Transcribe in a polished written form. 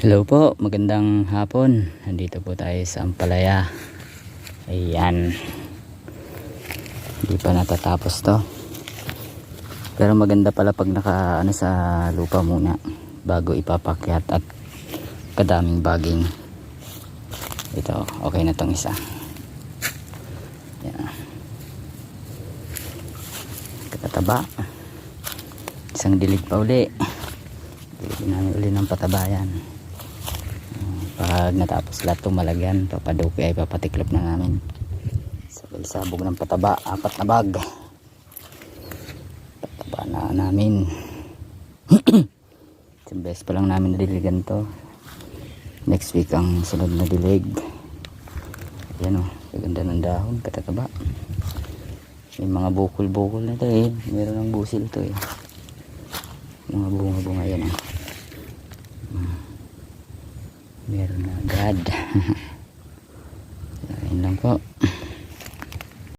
Hello po, magandang hapon. Nandito po tayo sa Ampalaya. Ayan. Hindi pa natatapos to. Pero maganda pala pag naka sa lupa muna bago ipapakyat at kadaming baging. Ito, okay na tong isa. Ayan. Kataba. Isang dilig pa uli. Diligin namin uli ng patabayan. Pag natapos lahat itong malagyan, papadupi ay papatiklop na namin. Sabay sabog ng pataba, 4 na bag. Pataba na namin. Isang beses pa lang namin nadiligan to. Next week ang sunod na dilig. Ayan o, ganda ng dahon, katataba. May mga bukol-bukol na to eh. Meron ng busil to eh. Mga bunga-bunga yan o. Meron na agad. Ayun lang po.